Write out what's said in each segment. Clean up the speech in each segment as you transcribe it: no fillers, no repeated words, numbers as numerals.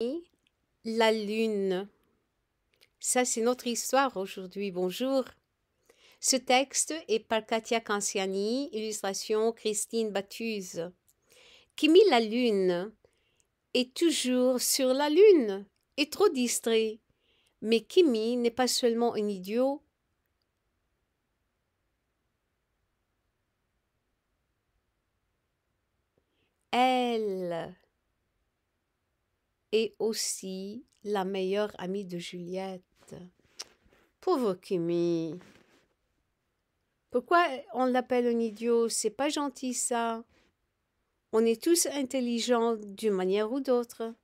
Et la lune. Ça, c'est notre histoire aujourd'hui. Bonjour. Ce texte est par Katia Canciani, illustration Christine Battuse. Kimi la lune est toujours sur la lune et trop distrait. Mais Kimi n'est pas seulement un idiot. Elle est aussi la meilleure amie de Juliette. Pauvre Kimi. Pourquoi on l'appelle un idiot? C'est pas gentil ça. On est tous intelligents d'une manière ou d'autre.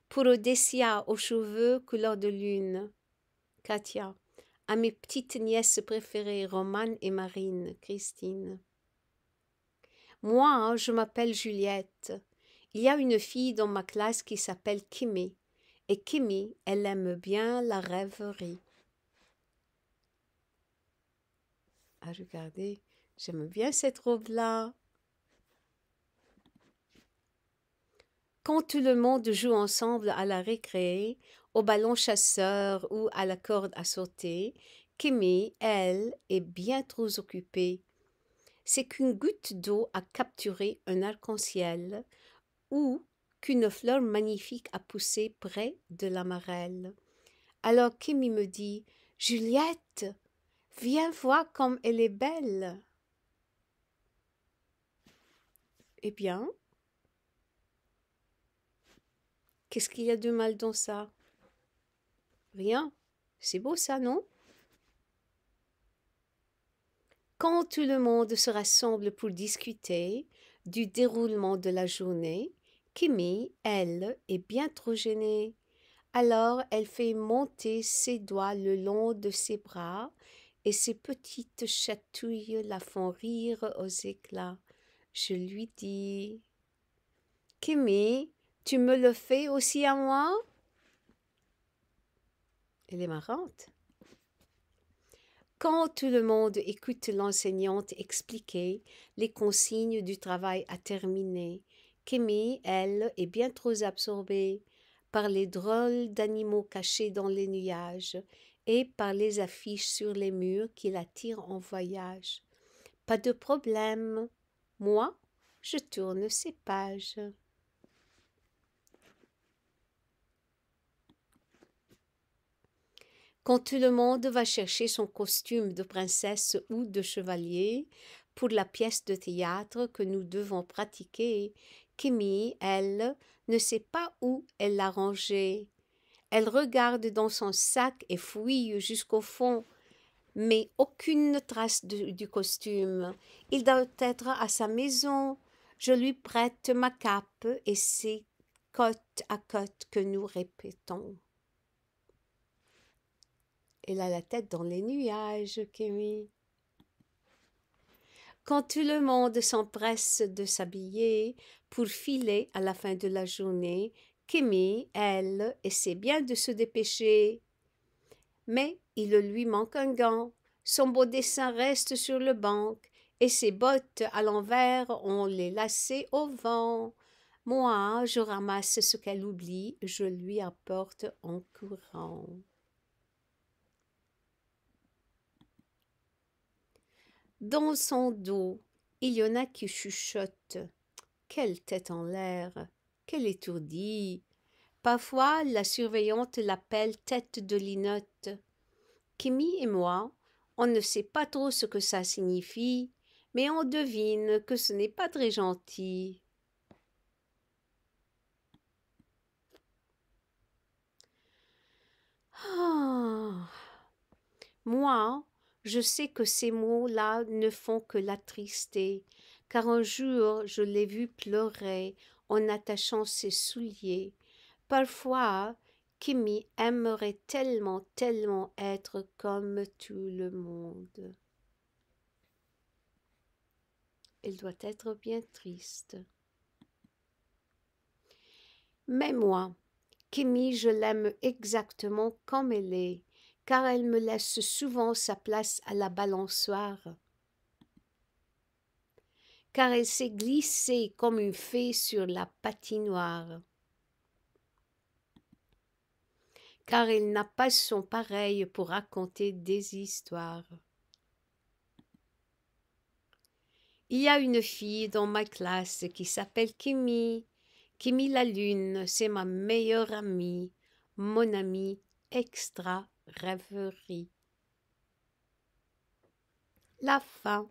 Pour Odessia aux cheveux couleur de lune. Katia. À mes petites nièces préférées, Romane et Marine. Christine. Moi, je m'appelle Juliette. Il y a une fille dans ma classe qui s'appelle Kimi. Et Kimi, elle aime bien la rêverie. Ah, regardez, j'aime bien cette robe-là. Quand tout le monde joue ensemble à la récré, au ballon chasseur ou à la corde à sauter, Kimi, elle, est bien trop occupée. C'est qu'une goutte d'eau a capturé un arc-en-ciel ou qu'une fleur magnifique a poussé près de la marelle. Alors Kimi me dit « Juliette, viens voir comme elle est belle !» Eh bien, qu'est-ce qu'il y a de mal dans ça? Rien. C'est beau ça, non? Quand tout le monde se rassemble pour discuter du déroulement de la journée, Kimi, elle, est bien trop gênée. Alors elle fait monter ses doigts le long de ses bras et ses petites chatouilles la font rire aux éclats. Je lui dis « Kimi, tu me le fais aussi à moi ?» Elle est marrante. Quand tout le monde écoute l'enseignante expliquer les consignes du travail à terminer, Kimi, elle, est bien trop absorbée par les drôles d'animaux cachés dans les nuages et par les affiches sur les murs qui l'attirent en voyage. Pas de problème. Moi, je tourne ces pages. Quand tout le monde va chercher son costume de princesse ou de chevalier pour la pièce de théâtre que nous devons pratiquer, Kimi, elle, ne sait pas où elle l'a rangé. Elle regarde dans son sac et fouille jusqu'au fond, mais aucune trace du costume. Il doit être à sa maison. Je lui prête ma cape et c'est côte à côte que nous répétons. Elle a la tête dans les nuages, Kimi. Quand tout le monde s'empresse de s'habiller pour filer à la fin de la journée, Kimi, elle, essaie bien de se dépêcher. Mais il lui manque un gant, son beau dessin reste sur le banc, et ses bottes à l'envers ont les lacets au vent. Moi, je ramasse ce qu'elle oublie, je lui apporte en courant. Dans son dos, il y en a qui chuchotent. Quelle tête en l'air, quelle étourdie. Parfois, la surveillante l'appelle tête de linotte. Kimi et moi, on ne sait pas trop ce que ça signifie, mais on devine que ce n'est pas très gentil. Ah. Moi, je sais que ces mots-là ne font que l'attrister, car un jour je l'ai vu pleurer en attachant ses souliers. Parfois, Kimi aimerait tellement, tellement être comme tout le monde. Elle doit être bien triste. Mais moi, Kimi, je l'aime exactement comme elle est, car elle me laisse souvent sa place à la balançoire. car elle s'est glissée comme une fée sur la patinoire. Car elle n'a pas son pareil pour raconter des histoires. Il y a une fille dans ma classe qui s'appelle Kimi. Kimi la lune, c'est ma meilleure amie, mon amie extra rêverie. La fin.